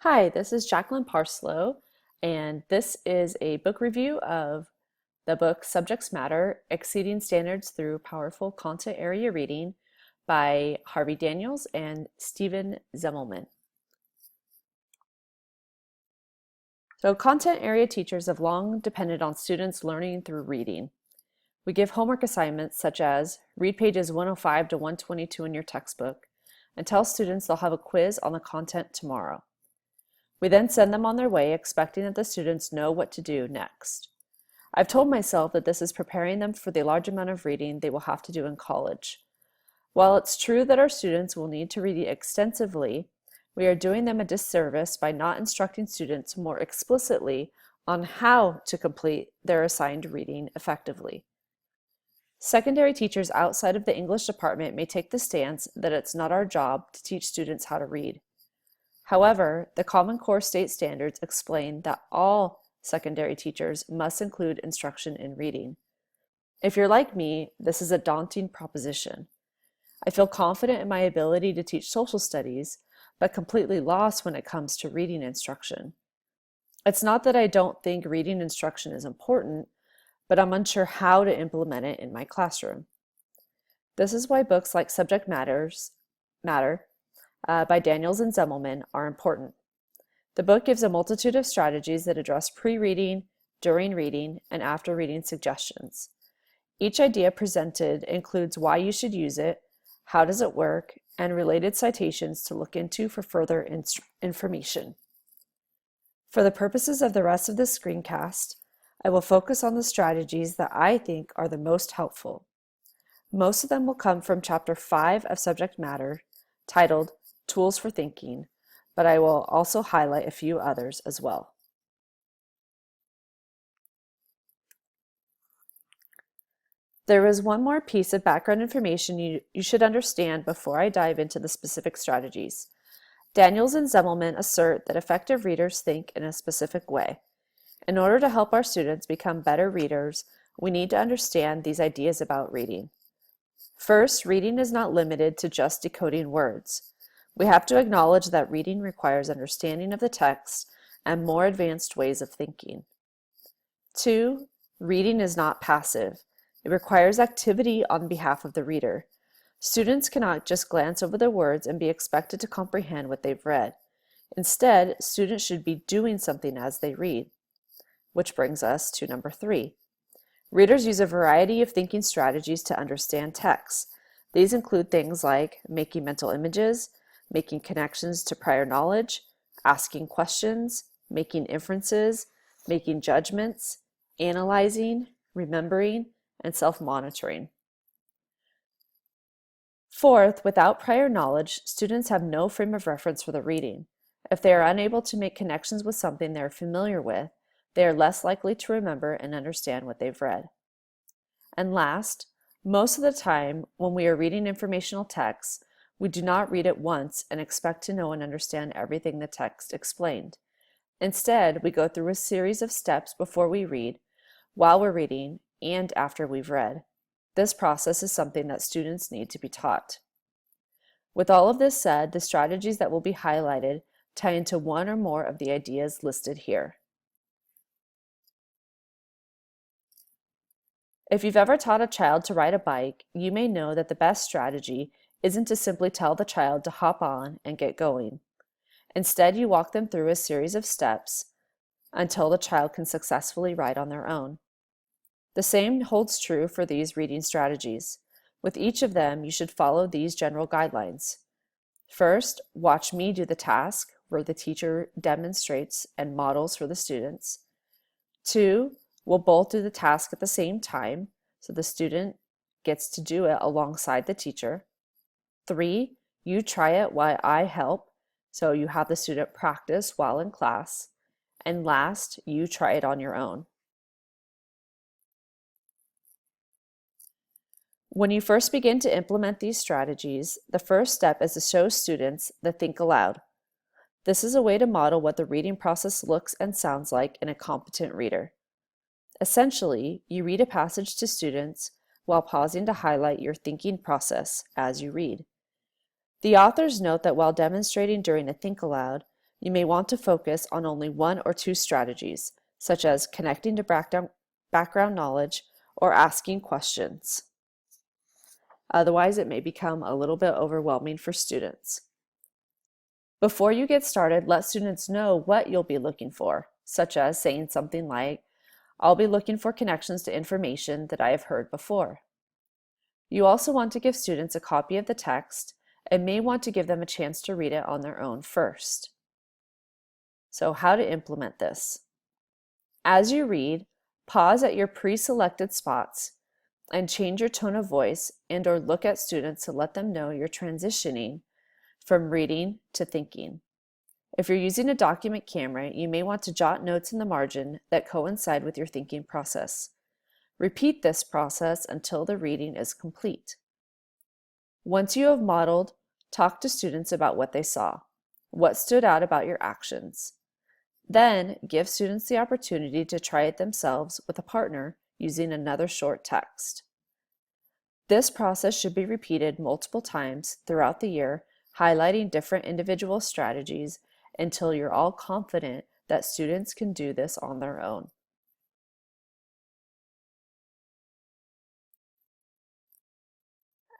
Hi, this is Jacqueline Parslow, and this is a book review of the book Subjects Matter, Exceeding Standards Through Powerful Content Area Reading by Harvey Daniels and Stephen Zemmelman. So content area teachers have long depended on students learning through reading. We give homework assignments such as read pages 105 to 122 in your textbook and tell students they'll have a quiz on the content tomorrow. We then send them on their way expecting that the students know what to do next. I've told myself that this is preparing them for the large amount of reading they will have to do in college. While it's true that our students will need to read extensively, we are doing them a disservice by not instructing students more explicitly on how to complete their assigned reading effectively. Secondary teachers outside of the English department may take the stance that it's not our job to teach students how to read. However, the Common Core state standards explain that all secondary teachers must include instruction in reading. If you're like me, this is a daunting proposition. I feel confident in my ability to teach social studies, but completely lost when it comes to reading instruction. It's not that I don't think reading instruction is important, but I'm unsure how to implement it in my classroom. This is why books like Subject Matter by Daniels and Zemmelman are important. The book gives a multitude of strategies that address pre-reading, during reading, and after reading suggestions. Each idea presented includes why you should use it, how does it work, and related citations to look into for further information. For the purposes of the rest of this screencast, I will focus on the strategies that I think are the most helpful. Most of them will come from Chapter 5 of Subject Matter, titled Tools for Thinking, but I will also highlight a few others as well. There is one more piece of background information you should understand before I dive into the specific strategies. Daniels and Zemmelman assert that effective readers think in a specific way. In order to help our students become better readers, we need to understand these ideas about reading. First, reading is not limited to just decoding words. We have to acknowledge that reading requires understanding of the text and more advanced ways of thinking. 2, reading is not passive. It requires activity on behalf of the reader. Students cannot just glance over the words and be expected to comprehend what they've read. Instead, students should be doing something as they read. Which brings us to number 3. Readers use a variety of thinking strategies to understand text. These include things like making mental images, making connections to prior knowledge, asking questions, making inferences, making judgments, analyzing, remembering, and self-monitoring. Fourth, without prior knowledge, students have no frame of reference for the reading. If they are unable to make connections with something they are familiar with, they are less likely to remember and understand what they've read. And last, most of the time when we are reading informational texts, we do not read it once and expect to know and understand everything the text explained. Instead, we go through a series of steps before we read, while we're reading, and after we've read. This process is something that students need to be taught. With all of this said, the strategies that will be highlighted tie into one or more of the ideas listed here. If you've ever taught a child to ride a bike, you may know that the best strategy isn't to simply tell the child to hop on and get going. Instead, you walk them through a series of steps until the child can successfully ride on their own. The same holds true for these reading strategies. With each of them, you should follow these general guidelines. First, watch me do the task, where the teacher demonstrates and models for the students. 2, we'll both do the task at the same time, so the student gets to do it alongside the teacher. 3, you try it while I help, so you have the student practice while in class. And last, you try it on your own. When you first begin to implement these strategies, the first step is to show students the Think-Aloud. This is a way to model what the reading process looks and sounds like in a competent reader. Essentially, you read a passage to students while pausing to highlight your thinking process as you read. The authors note that while demonstrating during a Think-Aloud, you may want to focus on only one or two strategies, such as connecting to background knowledge or asking questions. Otherwise, it may become a little bit overwhelming for students. Before you get started, let students know what you'll be looking for, such as saying something like, "I'll be looking for connections to information that I have heard before." You also want to give students a copy of the text and may want to give them a chance to read it on their own first. So how to implement this? As you read, pause at your pre-selected spots and change your tone of voice and/or look at students to let them know you're transitioning from reading to thinking. If you're using a document camera, you may want to jot notes in the margin that coincide with your thinking process. Repeat this process until the reading is complete. Once you have modeled, talk to students about what they saw, what stood out about your actions. Then give students the opportunity to try it themselves with a partner using another short text. This process should be repeated multiple times throughout the year, highlighting different individual strategies until you're all confident that students can do this on their own.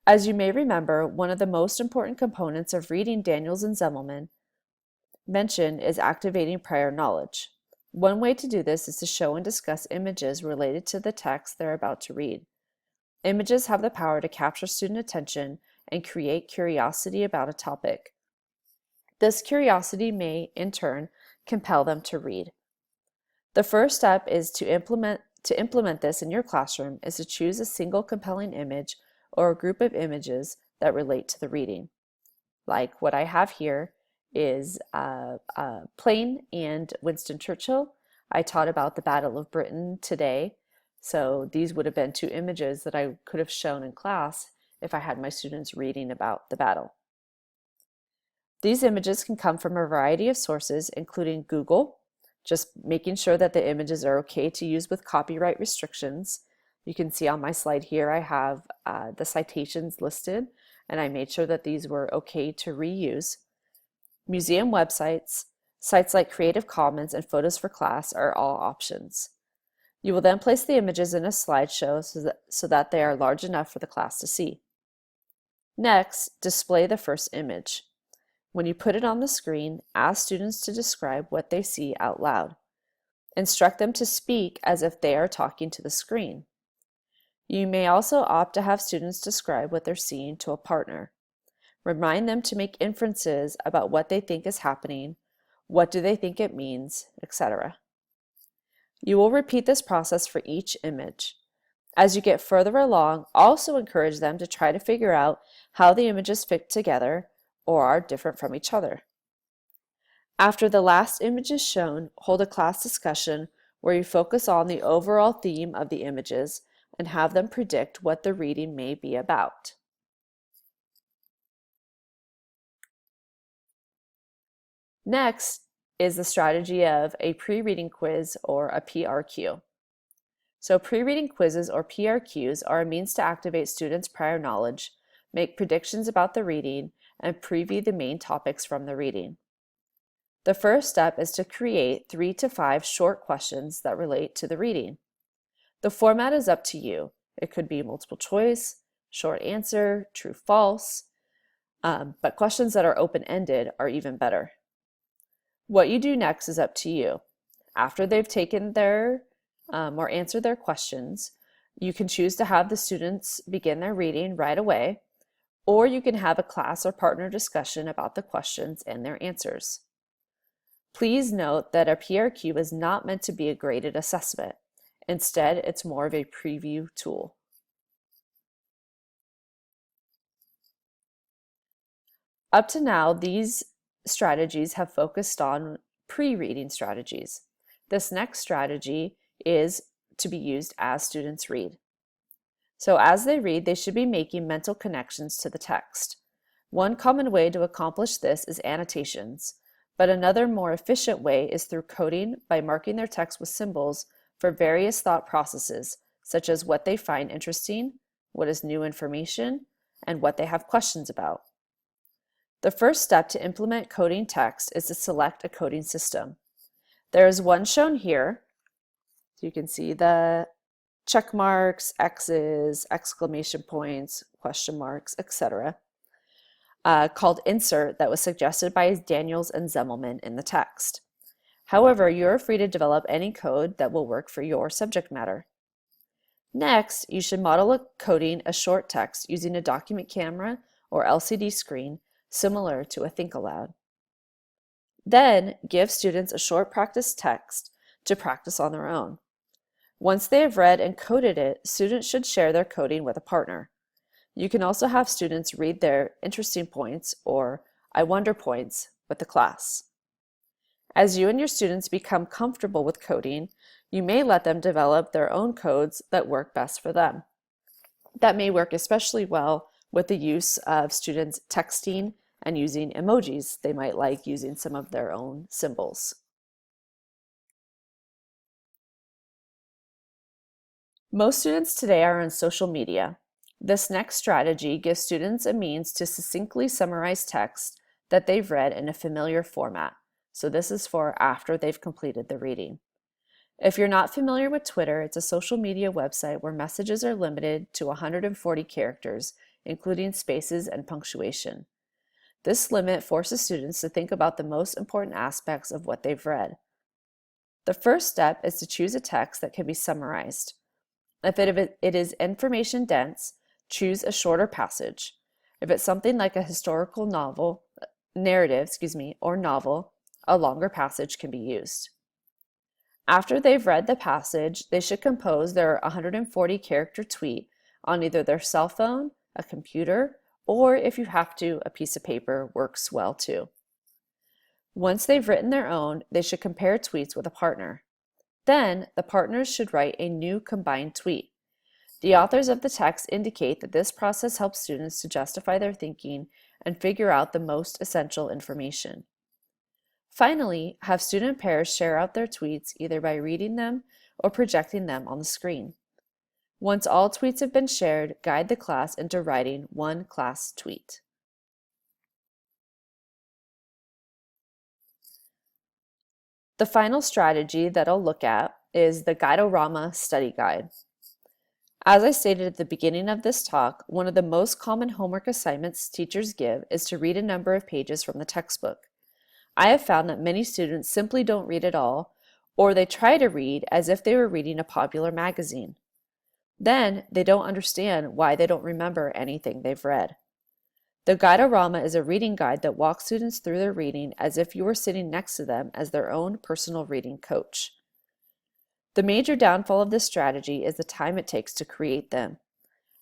As you may remember, one of the most important components of reading Daniels and Zemelman mentioned is activating prior knowledge. One way to do this is to show and discuss images related to the text they're about to read. Images have the power to capture student attention and create curiosity about a topic. This curiosity may, in turn, compel them to read. The first step is to implement this in your classroom is to choose a single compelling image or a group of images that relate to the reading. Like what I have here is a plane and Winston Churchill. I taught about the Battle of Britain today, so these would have been two images that I could have shown in class if I had my students reading about the battle. These images can come from a variety of sources, including Google, just making sure that the images are okay to use with copyright restrictions. You can see on my slide here I have the citations listed, and I made sure that these were okay to reuse. Museum websites, sites like Creative Commons and Photos for Class are all options. You will then place the images in a slideshow so that they are large enough for the class to see. Next, display the first image. When you put it on the screen, ask students to describe what they see out loud. Instruct them to speak as if they are talking to the screen. You may also opt to have students describe what they're seeing to a partner. Remind them to make inferences about what they think is happening, what do they think it means, etc. You will repeat this process for each image. As you get further along, also encourage them to try to figure out how the images fit together or are different from each other. After the last image is shown, hold a class discussion where you focus on the overall theme of the images and have them predict what the reading may be about. Next is the strategy of a pre-reading quiz or a PRQ. So pre-reading quizzes or PRQs are a means to activate students' prior knowledge, make predictions about the reading, and preview the main topics from the reading. The first step is to create 3 to 5 short questions that relate to the reading. The format is up to you. It could be multiple choice, short answer, true, false, but questions that are open-ended are even better. What you do next is up to you. After they've taken their or answered their questions, you can choose to have the students begin their reading right away, or you can have a class or partner discussion about the questions and their answers. Please note that a PRQ is not meant to be a graded assessment. Instead, it's more of a preview tool. Up to now, these strategies have focused on pre-reading strategies. This next strategy is to be used as students read. So as they read, they should be making mental connections to the text. One common way to accomplish this is annotations, but another more efficient way is through coding by marking their text with symbols for various thought processes, such as what they find interesting, what is new information, and what they have questions about. The first step to implement coding text is to select a coding system. There is one shown here. So you can see the check marks, X's, exclamation points, question marks, etc. Called Insert that was suggested by Daniels and Zemmelman in the text. However, you're free to develop any code that will work for your subject matter. Next, you should model coding a short text using a document camera or LCD screen similar to a Think-Aloud. Then, give students a short practice text to practice on their own. Once they have read and coded it, students should share their coding with a partner. You can also have students read their interesting points or I wonder points with the class. As you and your students become comfortable with coding, you may let them develop their own codes that work best for them. That may work especially well with the use of students texting and using emojis. They might like using some of their own symbols. Most students today are on social media. This next strategy gives students a means to succinctly summarize text that they've read in a familiar format. So this is for after they've completed the reading. If you're not familiar with Twitter, it's a social media website where messages are limited to 140 characters, including spaces and punctuation. This limit forces students to think about the most important aspects of what they've read. The first step is to choose a text that can be summarized. If it is information dense, choose a shorter passage. If it's something like a historical narrative, or novel, a longer passage can be used. After they've read the passage, they should compose their 140 character tweet on either their cell phone, a computer, or if you have to, a piece of paper works well too. Once they've written their own, they should compare tweets with a partner. Then, the partners should write a new combined tweet. The authors of the text indicate that this process helps students to justify their thinking and figure out the most essential information. Finally, have student pairs share out their tweets either by reading them or projecting them on the screen. Once all tweets have been shared, guide the class into writing one class tweet. The final strategy that I'll look at is the Guide-O-Rama study guide. As I stated at the beginning of this talk, one of the most common homework assignments teachers give is to read a number of pages from the textbook. I have found that many students simply don't read at all, or they try to read as if they were reading a popular magazine. Then they don't understand why they don't remember anything they've read. The Guide-O-Rama is a reading guide that walks students through their reading as if you were sitting next to them as their own personal reading coach. The major downfall of this strategy is the time it takes to create them.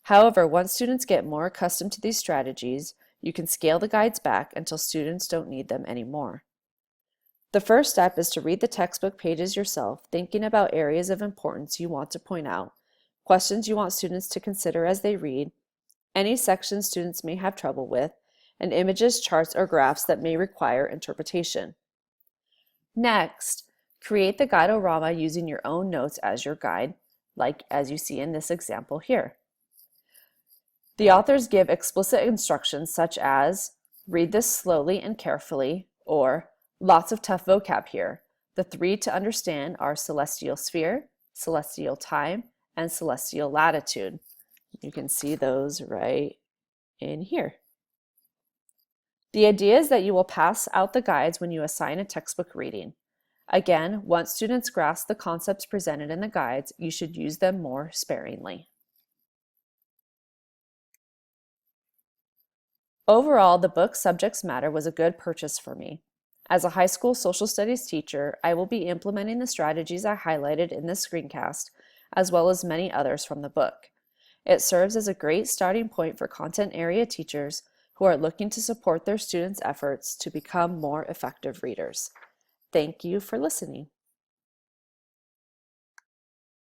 However, once students get more accustomed to these strategies, you can scale the guides back until students don't need them anymore. The first step is to read the textbook pages yourself, thinking about areas of importance you want to point out, questions you want students to consider as they read, any sections students may have trouble with, and images, charts, or graphs that may require interpretation. Next, create the Guide-O-Rama using your own notes as your guide, like as you see in this example here. The authors give explicit instructions such as, read this slowly and carefully, or lots of tough vocab here. The three to understand are celestial sphere, celestial time, and celestial latitude. You can see those right in here. The idea is that you will pass out the guides when you assign a textbook reading. Again, once students grasp the concepts presented in the guides, you should use them more sparingly. Overall, the book Subjects Matter was a good purchase for me. As a high school social studies teacher, I will be implementing the strategies I highlighted in this screencast, as well as many others from the book. It serves as a great starting point for content area teachers who are looking to support their students' efforts to become more effective readers. Thank you for listening.